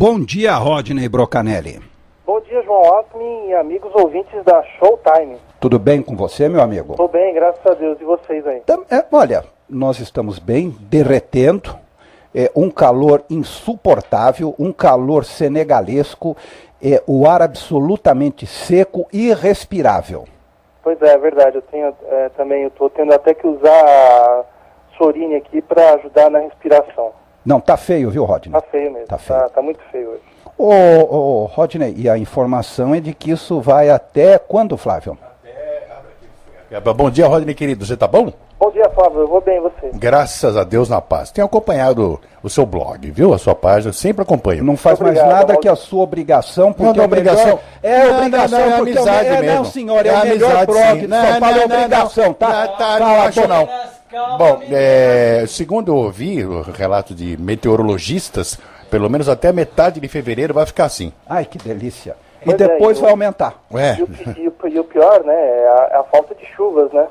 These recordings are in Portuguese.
Bom dia, Rodney Brocanelli. Bom dia, João Osmin e amigos ouvintes da Showtime. Tudo bem com você, meu amigo? Tô bem, graças a Deus. E vocês aí? Olha, nós estamos bem, derretendo, um calor insuportável, um calor senegalesco, o ar absolutamente seco e irrespirável. Pois é verdade. Eu tenho também, eu tô tendo até que usar a Sorine aqui para ajudar na respiração. Não, tá feio, viu, Rodney? Tá feio mesmo. Tá feio. Tá muito feio hoje. Ô, Rodney, e a informação é de que isso vai até quando, Flávio? Bom dia, Rodney, querido. Você tá bom? Bom dia, Flávio. Eu vou bem, e você? Graças a Deus, na paz. Tenho acompanhado o seu blog, viu? A sua página, sempre acompanho. Não faz mais nada que a sua obrigação, porque não é obrigação. É obrigação, é porque amizade mesmo. Não, senhor, é o melhor blog, São Paulo é obrigação, tá? Não acho não. Bom, segundo eu ouvi o relato de meteorologistas, pelo menos até metade de fevereiro vai ficar assim. Ai, que delícia. E depois vai aumentar. E o pior, né, é a falta de chuvas, né?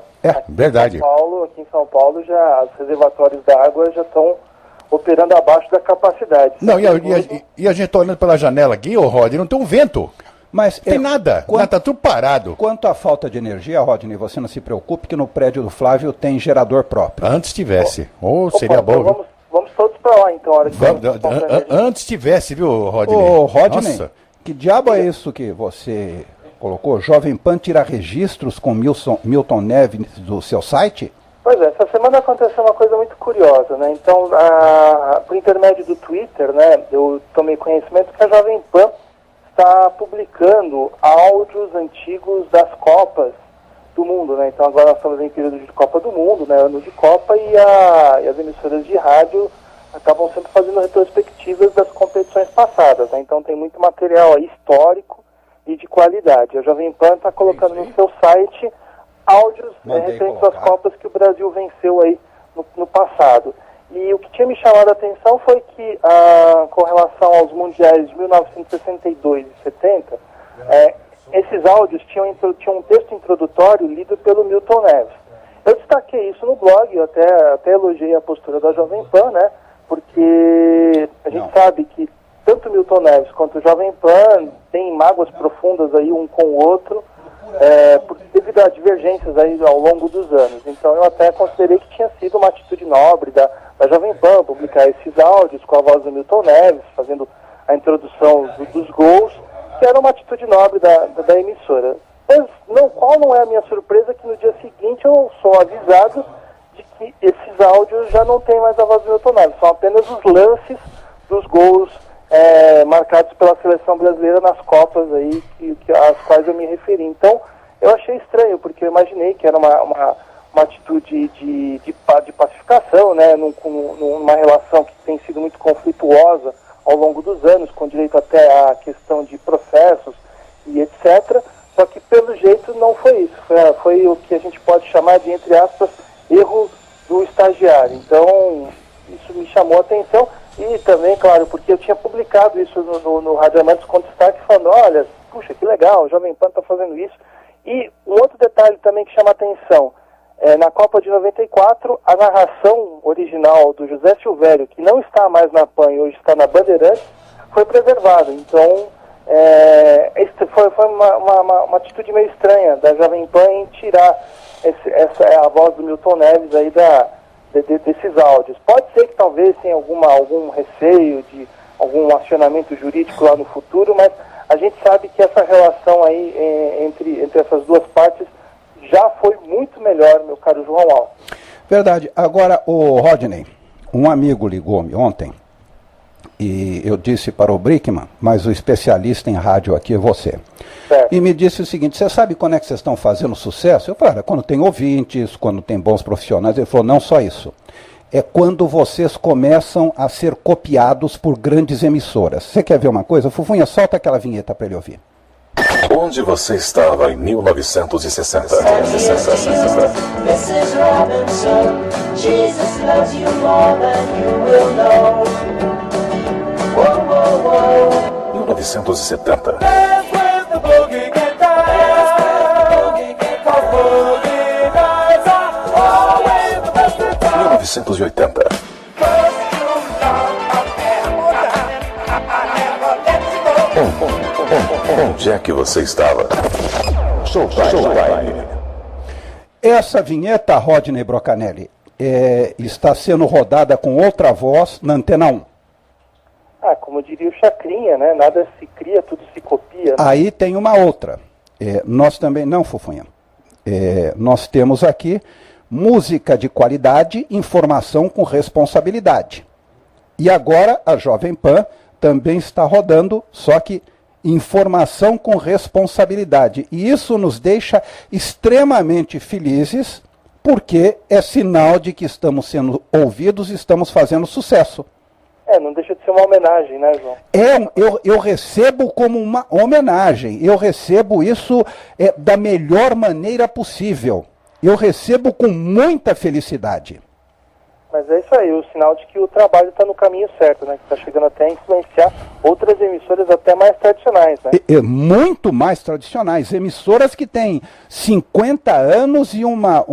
Verdade. Aqui em São Paulo, já os reservatórios da água já estão operando abaixo da capacidade. Não, e a gente tá olhando pela janela aqui, ô Rodney, não tem um vento. Mas tem nada, tá tudo parado. Quanto à falta de energia, Rodney, você não se preocupe que no prédio do Flávio tem gerador próprio. Antes tivesse, seria bom. Então vamos todos para lá, então, a hora que antes tivesse, viu, Rodney? Ô, Rodney, nossa, que diabo é isso que você colocou? Jovem Pan tira registros com Milton Neves do seu site? Pois é, essa semana aconteceu uma coisa muito curiosa, né? Então, por intermédio do Twitter, né, eu tomei conhecimento que a Jovem Pan está publicando áudios antigos das Copas do Mundo, né? Então agora nós estamos em período de Copa do Mundo, né? Ano de Copa, e as emissoras de rádio acabam sempre fazendo retrospectivas das competições passadas, né? Então tem muito material aí histórico e de qualidade. A Jovem Pan está colocando no seu site áudios referentes às Copas que o Brasil venceu aí no passado. E o que tinha me chamado a atenção foi que, com relação aos mundiais de 1962 e 70, esses áudios tinham um texto introdutório lido pelo Milton Neves. Eu destaquei isso no blog, eu até elogiei a postura da Jovem Pan, né? Porque a gente sabe que tanto o Milton Neves quanto o Jovem Pan têm mágoas profundas aí um com o outro, devido a divergências aí ao longo dos anos. Então eu até considerei que tinha sido uma atitude nobre da Jovem Pan publicar esses áudios com a voz do Milton Neves, fazendo a introdução dos gols, que era uma atitude nobre da emissora. Mas qual não é a minha surpresa que no dia seguinte eu sou avisado de que esses áudios já não tem mais a voz do Milton Neves, são apenas os lances dos gols marcados pela seleção brasileira nas Copas aí, às quais eu me referi. Então, eu achei estranho, porque eu imaginei que era uma atitude de pacificação, né, numa relação que tem sido muito conflituosa ao longo dos anos, com direito até à questão de processos e etc. Só que, pelo jeito, não foi isso. Foi o que a gente pode chamar de, entre aspas, erro do estagiário. Então, isso me chamou a atenção. E também, claro, porque eu tinha publicado isso no Radiamentos com destaque, falando, olha, puxa, que legal, o Jovem Pan está fazendo isso. E um outro detalhe também que chama a atenção, na Copa de 94, a narração original do José Silvério, que não está mais na PAN e hoje está na Bandeirantes, foi preservada. Então, foi uma atitude meio estranha da Jovem Pan em tirar a voz do Milton Neves aí desses áudios. Pode ser que talvez tenha algum receio de algum acionamento jurídico lá no futuro, mas a gente sabe que essa relação aí entre essas duas partes já foi muito melhor, meu caro João Alves. Verdade. Agora, o Rodney, um amigo ligou-me ontem e eu disse para o Brickman, mas o especialista em rádio aqui é você. Certo. E me disse o seguinte, você sabe quando é que vocês estão fazendo sucesso? Eu falei, quando tem ouvintes, quando tem bons profissionais. Ele falou, não só isso. É quando vocês começam a ser copiados por grandes emissoras. Você quer ver uma coisa? Fufunha, solta aquela vinheta para ele ouvir. Onde você estava em 1960? Mrs. Robinson, Jesus loves you more than you will know. Whoa, whoa, whoa. 1970. 1980. Onde é que você estava? Showtime. Essa vinheta, Rodney Brocanelli, está sendo rodada com outra voz na Antena 1. Como diria o Chacrinha, né? Nada se cria, tudo se copia. Né? Aí tem uma outra. Nós também, não, Fufunha. Nós temos aqui música de qualidade, informação com responsabilidade. E agora a Jovem Pan também está rodando, só que informação com responsabilidade. E isso nos deixa extremamente felizes, porque é sinal de que estamos sendo ouvidos e estamos fazendo sucesso. Não deixa de ser uma homenagem, né, João? Eu recebo como uma homenagem, eu recebo isso da melhor maneira possível. Eu recebo com muita felicidade. Mas é isso aí, o sinal de que o trabalho está no caminho certo, né? Que está chegando até a influenciar outras emissoras até mais tradicionais, né? Muito mais tradicionais. Emissoras que têm 50 anos e uma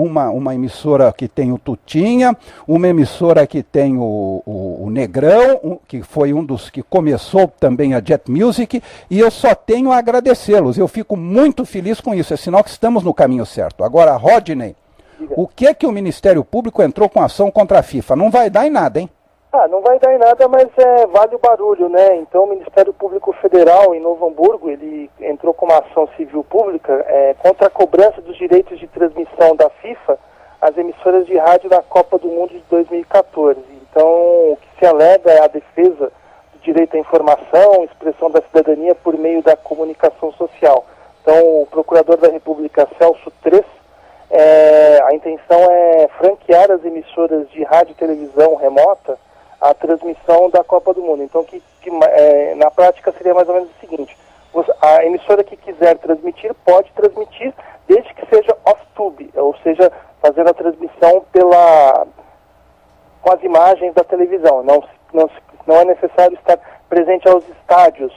emissora que tem o Tutinha, uma emissora que tem o Negrão, que foi um dos que começou também a Jet Music, e eu só tenho a agradecê-los. Eu fico muito feliz com isso, é sinal que estamos no caminho certo. Agora, Rodney, o que o Ministério Público entrou com ação contra a FIFA? Não vai dar em nada, hein? Não vai dar em nada, mas vale o barulho, né? Então o Ministério Público Federal em Novo Hamburgo, ele entrou com uma ação civil pública contra a cobrança dos direitos de transmissão da FIFA às emissoras de rádio da Copa do Mundo de 2014. Então o que se alega é a defesa do direito à informação, expressão da cidadania por meio da comunicação social. Então o Procurador da República, Celso Tres, a intenção é franquear as emissoras de rádio e televisão remota a transmissão da Copa do Mundo. Então, na prática seria mais ou menos o seguinte: a emissora que quiser transmitir pode transmitir, desde que seja off-tube, ou seja, fazendo a transmissão com as imagens da televisão. Não é necessário estar presente aos estádios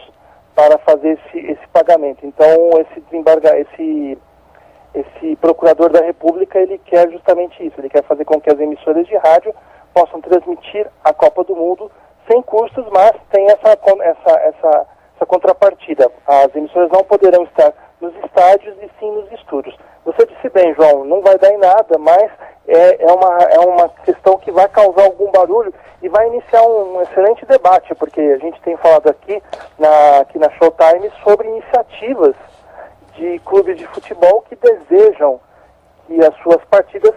para fazer esse pagamento. Então, esse procurador da República, ele quer justamente isso. Ele quer fazer com que as emissoras de rádio possam transmitir a Copa do Mundo sem custos, mas tem essa contrapartida. As emissoras não poderão estar nos estádios e sim nos estúdios. Você disse bem, João, não vai dar em nada, mas é uma questão que vai causar algum barulho e vai iniciar um excelente debate, porque a gente tem falado aqui na Showtime sobre iniciativas de clubes de futebol que desejam que as suas partidas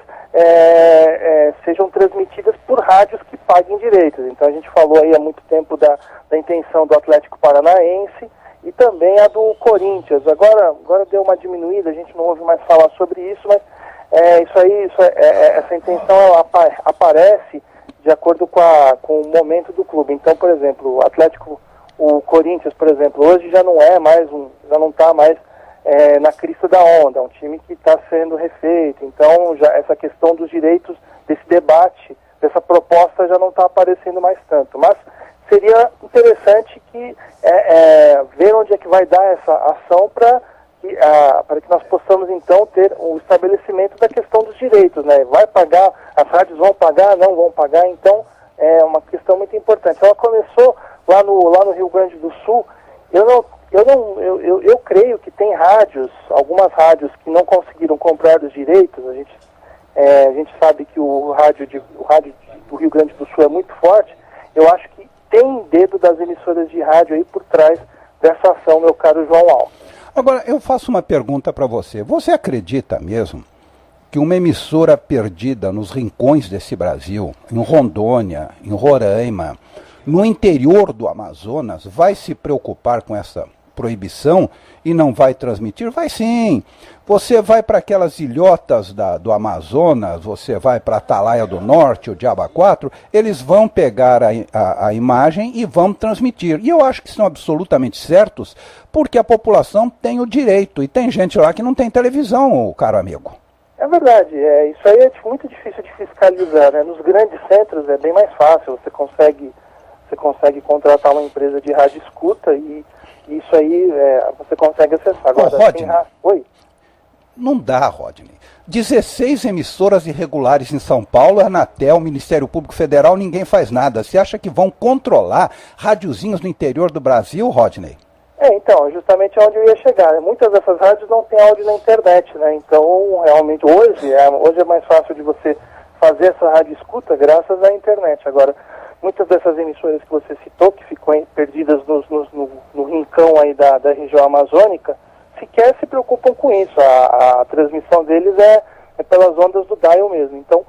sejam transmitidas por rádios que paguem direitos. Então a gente falou aí há muito tempo da intenção do Atlético Paranaense e também a do Corinthians. Agora deu uma diminuída, a gente não ouve mais falar sobre isso, mas essa intenção ela aparece de acordo com o momento do clube. Então, por exemplo, o Corinthians, por exemplo, hoje já não está mais na crista da onda, é um time que está sendo refeito. Então já essa questão dos direitos, desse debate, dessa proposta já não está aparecendo mais tanto, mas seria interessante ver onde é que vai dar essa ação para que nós possamos então ter o estabelecimento da questão dos direitos, né? Vai pagar, as rádios vão pagar, não vão pagar, então é uma questão muito importante. Ela começou lá no Rio Grande do Sul. Eu creio que tem algumas rádios que não conseguiram comprar os direitos. A gente sabe que o rádio do Rio Grande do Sul é muito forte. Eu acho que tem dedo das emissoras de rádio aí por trás dessa ação, meu caro João Alves. Agora, eu faço uma pergunta para você. Você acredita mesmo que uma emissora perdida nos rincões desse Brasil, em Rondônia, em Roraima, no interior do Amazonas, vai se preocupar com essa proibição e não vai transmitir? Vai sim. Você vai para aquelas ilhotas do Amazonas, você vai para Atalaia do Norte, o Diaba 4, eles vão pegar a imagem e vão transmitir. E eu acho que são absolutamente certos, porque a população tem o direito, e tem gente lá que não tem televisão, caro amigo. É verdade, isso aí é muito difícil de fiscalizar, né? Nos grandes centros é bem mais fácil, você consegue contratar uma empresa de rádio escuta e isso aí você consegue acessar. Agora, Rodney, Oi? Não dá, Rodney. 16 emissoras irregulares em São Paulo, Anatel, Ministério Público Federal, ninguém faz nada. Você acha que vão controlar radiozinhos no interior do Brasil, Rodney? Então, justamente onde eu ia chegar. Muitas dessas rádios não têm áudio na internet, né? Então, realmente, hoje é mais fácil de você fazer essa rádio escuta graças à internet. Agora, muitas dessas emissoras que você citou, que ficam perdidas no rincão aí da região amazônica, sequer se preocupam com isso. A transmissão deles é pelas ondas do dial mesmo. Então,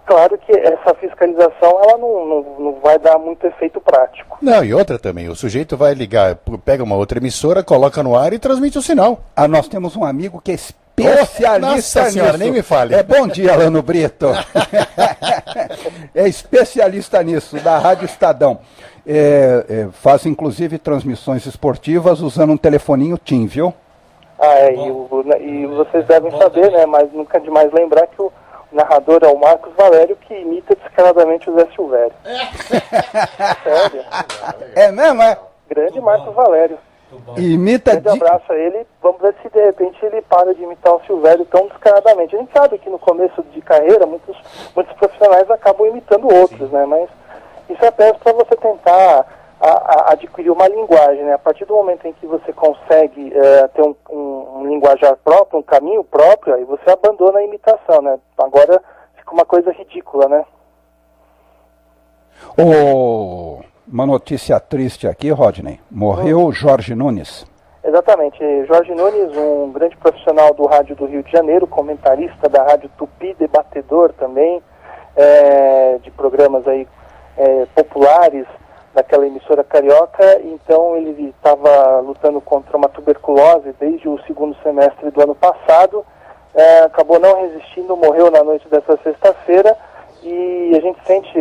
claro que essa fiscalização ela não vai dar muito efeito prático. Não, e outra também, o sujeito vai ligar, pega uma outra emissora, coloca no ar e transmite o sinal. Nós temos um amigo que é especialista Nossa senhora, nisso. nem me fale. Bom dia, Alano Brito. É especialista nisso, da Rádio Estadão. Faz inclusive transmissões esportivas usando um telefoninho TIM, viu? E vocês devem saber, né? Mas nunca é demais lembrar que o narrador é o Marcos Valério, que imita descaradamente o Zé Silvério. Sério? É mesmo, é? Grande Marcos Valério. Imita Grande abraço a ele. Vamos ver se de repente ele para de imitar o Silvério tão descaradamente. A gente sabe que no começo de carreira muitos profissionais acabam imitando outros, né? Mas isso é apenas para você tentar adquirir uma linguagem, né? A partir do momento em que você consegue ter um linguajar próprio, um caminho próprio, aí você abandona a imitação, né? Agora fica uma coisa ridícula, né? Uma notícia triste aqui, Rodney. Morreu Jorge Nunes. Exatamente. Jorge Nunes, um grande profissional do rádio do Rio de Janeiro, comentarista da Rádio Tupi, debatedor também, de programas aí populares, daquela emissora carioca. Então ele estava lutando contra uma tuberculose desde o segundo semestre do ano passado, acabou não resistindo, morreu na noite dessa sexta-feira, e a gente sente,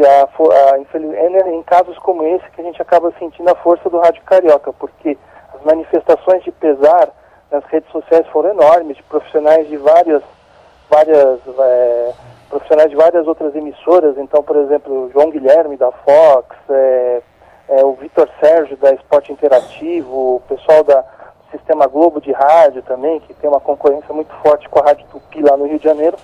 em casos como esse, que a gente acaba sentindo a força do rádio carioca, porque as manifestações de pesar nas redes sociais foram enormes, de profissionais de várias outras emissoras. Então, por exemplo, o João Guilherme da Fox, o Vitor Sérgio da Esporte Interativo, o pessoal do Sistema Globo de rádio também, que tem uma concorrência muito forte com a Rádio Tupi lá no Rio de Janeiro,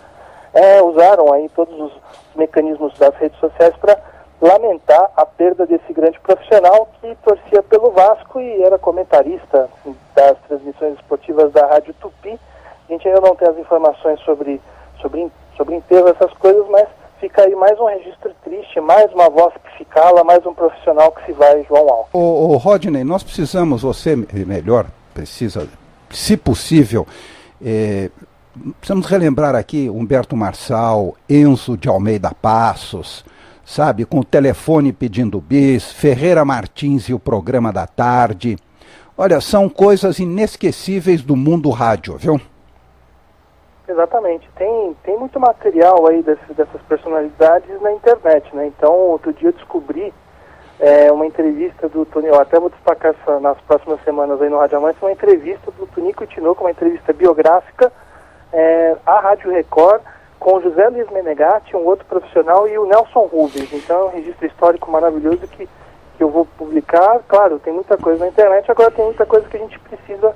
usaram aí todos os mecanismos das redes sociais para lamentar a perda desse grande profissional que torcia pelo Vasco e era comentarista das transmissões esportivas da Rádio Tupi. A gente ainda não tem as informações sobre enterro, essas coisas, mas fica aí mais um registro triste, mais uma voz que se cala, mais um profissional que se vai, João Alves. Rodney, nós precisamos, precisa, se possível, precisamos relembrar aqui Humberto Marçal, Enzo de Almeida Passos, sabe, com o telefone pedindo bis, Ferreira Martins e o programa da tarde. Olha, são coisas inesquecíveis do mundo rádio, viu? Exatamente. Tem muito material aí dessas personalidades na internet, né? Então, outro dia eu descobri uma entrevista do Tonico, eu até vou destacar nas próximas semanas aí no Rádio Amante, uma entrevista do Tonico Tinoco, uma entrevista biográfica à Rádio Record, com o José Luiz Menegatti, um outro profissional, e o Nelson Rubens. Então é um registro histórico maravilhoso que eu vou publicar. Claro, tem muita coisa na internet, agora tem muita coisa que a gente precisa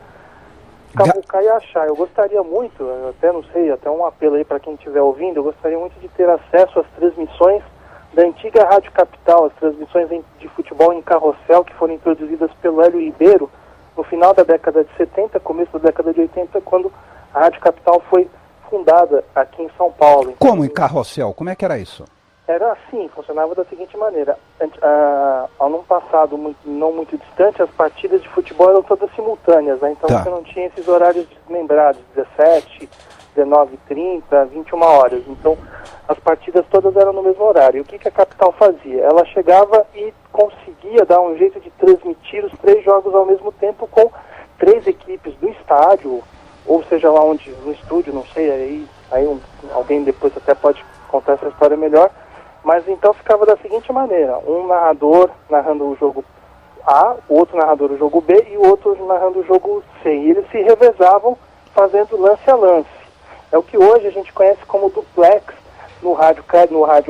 cavucar e achar. Eu gostaria muito, até não sei, até um apelo aí para quem estiver ouvindo, eu gostaria muito de ter acesso às transmissões da antiga Rádio Capital, as transmissões de futebol em carrossel que foram introduzidas pelo Hélio Ribeiro no final da década de 70, começo da década de 80, quando a Rádio Capital foi fundada aqui em São Paulo. Então, como em carrossel? Como é que era isso? Era assim, funcionava da seguinte maneira. Ano passado, não muito distante, as partidas de futebol eram todas simultâneas, né? Então você não tinha esses horários desmembrados, 17, 19h30, 21 horas. Então as partidas todas eram no mesmo horário. E o que a Capital fazia? Ela chegava e conseguia dar um jeito de transmitir os 3 jogos ao mesmo tempo com 3 equipes do estádio, ou seja lá onde, no estúdio, não sei, alguém depois até pode contar essa história melhor, mas então ficava da seguinte maneira: um narrador narrando o jogo A, o outro narrador o jogo B e o outro narrando o jogo C, e eles se revezavam fazendo lance a lance. É o que hoje a gente conhece como duplex no rádio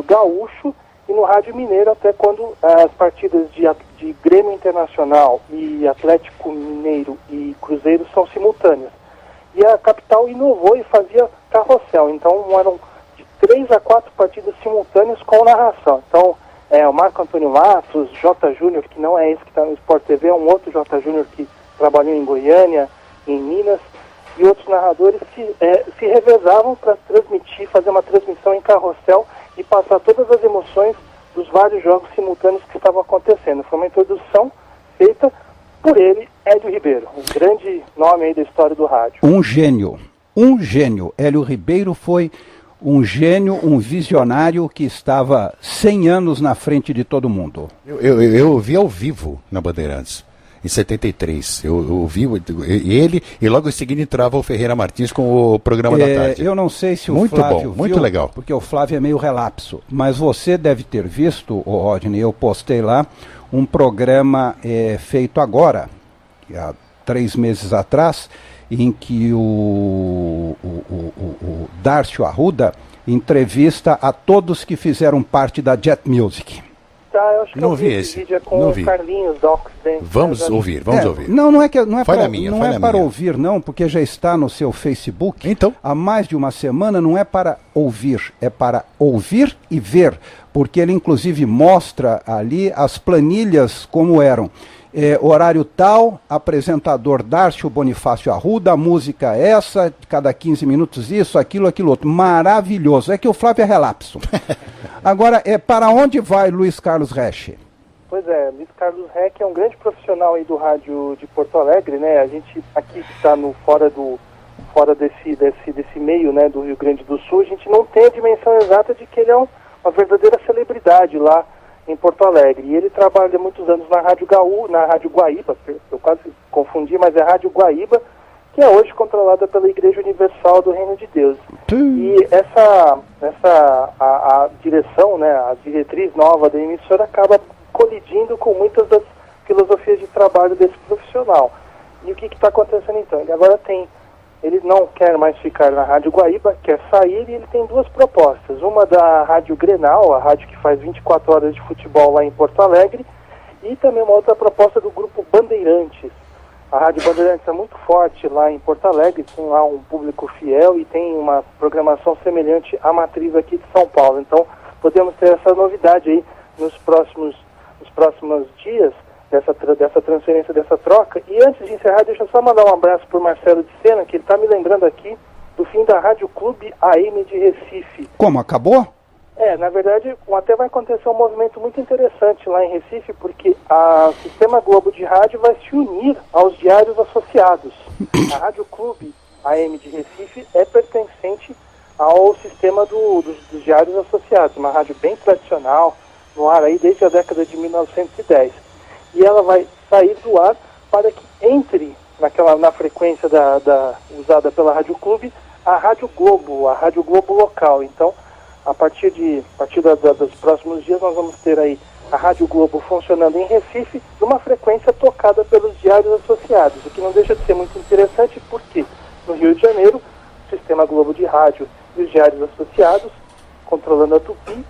gaúcho e no rádio mineiro, até quando as partidas de Grêmio Internacional e Atlético Mineiro e Cruzeiro são simultâneas. E a Capital inovou e fazia carrossel. Então eram de 3 a 4 partidas simultâneas com narração. Então o Marco Antônio Matos, J. Júnior, que não é esse que está no Sport TV, é um outro J. Júnior que trabalhou em Goiânia, em Minas, e outros narradores se revezavam para transmitir, fazer uma transmissão em carrossel e passar todas as emoções dos vários jogos simultâneos que estavam acontecendo. Foi uma introdução feita por ele, Hélio Ribeiro, um grande nome aí da história do rádio. Um gênio. Hélio Ribeiro foi um gênio, um visionário que estava 100 anos na frente de todo mundo. Eu vi ao vivo na Bandeirantes, em 73. Eu vi ele e logo em seguida entrava o Ferreira Martins com o programa da tarde. Eu não sei se o muito Flávio bom, muito legal. Porque o Flávio é meio relapso, mas você deve ter visto, Rodney, eu postei lá, um programa feito agora, há 3 meses atrás, em que o Darcio Arruda entrevista a todos que fizeram parte da Jet Music. Tá, eu acho que não eu vi esse vídeo com não o vi. Carlinhos Docs. Vamos ouvir. Não é Falha minha. para ouvir, não, porque já está no seu Facebook. Então? Há mais de uma semana, não é para ouvir, é para ouvir e ver, porque ele inclusive mostra ali as planilhas como eram. Horário tal, apresentador Darcio Bonifácio Arruda, música essa, cada 15 minutos isso, aquilo outro. Maravilhoso. É que o Flávio é relapso. Agora, para onde vai Luiz Carlos Resch? Pois é, Luiz Carlos Resch é um grande profissional aí do rádio de Porto Alegre, né? A gente aqui que está fora desse meio, né, do Rio Grande do Sul, a gente não tem a dimensão exata de que ele é uma verdadeira celebridade lá em Porto Alegre. E ele trabalha há muitos anos na Rádio Guaíba, eu quase confundi, mas é a Rádio Guaíba, que é hoje controlada pela Igreja Universal do Reino de Deus. E a direção, né, a diretriz nova da emissora acaba colidindo com muitas das filosofias de trabalho desse profissional. E o que está acontecendo então? Ele não quer mais ficar na Rádio Guaíba, quer sair, e ele tem 2 propostas. Uma da Rádio Grenal, a rádio que faz 24 horas de futebol lá em Porto Alegre, e também uma outra proposta do Grupo Bandeirantes. A Rádio Bandeirantes é muito forte lá em Porto Alegre, tem lá um público fiel e tem uma programação semelhante à matriz aqui de São Paulo. Então, podemos ter essa novidade aí nos próximos dias, dessa transferência, dessa troca. E antes de encerrar, deixa eu só mandar um abraço para o Marcelo de Sena, que ele está me lembrando aqui do fim da Rádio Clube AM de Recife. Como, acabou? Na verdade, até vai acontecer um movimento muito interessante lá em Recife, porque a Sistema Globo de Rádio vai se unir aos diários associados. A Rádio Clube AM de Recife é pertencente ao sistema dos diários associados, uma rádio bem tradicional, no ar aí desde a década de 1910. E ela vai sair do ar para que entre na frequência usada pela Rádio Clube, a Rádio Globo local. Então, a partir dos próximos dias, nós vamos ter aí a Rádio Globo funcionando em Recife, numa frequência tocada pelos diários associados, o que não deixa de ser muito interessante, porque no Rio de Janeiro, o Sistema Globo de Rádio e os diários associados, controlando a Tupi,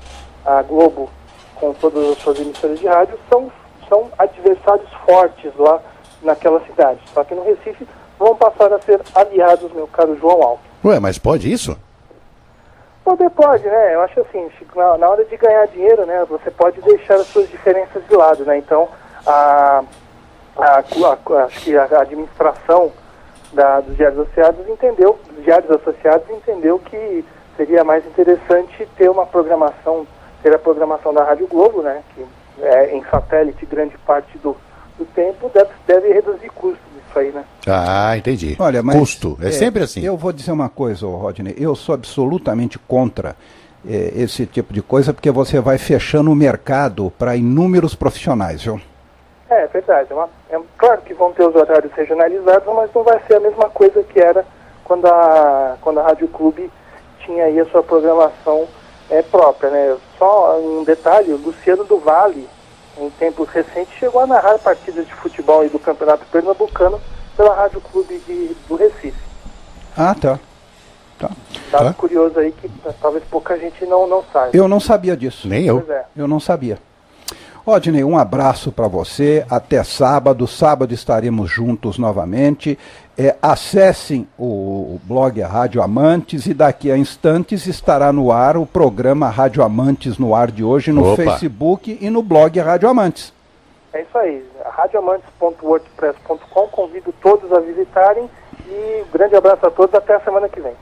a Globo, com todas as suas emissoras de rádio, são adversários fortes lá naquela cidade. Só que no Recife vão passar a ser aliados, meu caro João Alves. Ué, mas pode isso? Pode, né? Eu acho assim, na hora de ganhar dinheiro, né, você pode deixar as suas diferenças de lado, né? Então, acho que a administração dos diários associados entendeu que seria mais interessante ter a programação da Rádio Globo, né? Que em satélite grande parte do tempo, deve reduzir custos disso aí, né? Ah, entendi. Olha, mas custo, é sempre assim. Eu vou dizer uma coisa, Rodney, eu sou absolutamente contra esse tipo de coisa, porque você vai fechando o mercado para inúmeros profissionais, viu? É verdade. Claro que vão ter os horários regionalizados, mas não vai ser a mesma coisa que era quando a Rádio Clube tinha aí a sua programação própria, né? Só um detalhe, o Luciano do Vale, em tempos recentes, chegou a narrar partidas de futebol aí do Campeonato Pernambucano pela Rádio Clube do Recife. Ah, tá. Dado curioso aí que talvez pouca gente não saiba. Eu não sabia disso. Nem eu. Pois é. Eu não sabia. Rodney, um abraço para você, até sábado. Sábado estaremos juntos novamente. Acessem o blog Rádio Amantes e daqui a instantes estará no ar o programa Rádio Amantes no ar de hoje no Facebook e no blog Rádio Amantes. É isso aí, radioamantes.wordpress.com, convido todos a visitarem e um grande abraço a todos, até a semana que vem.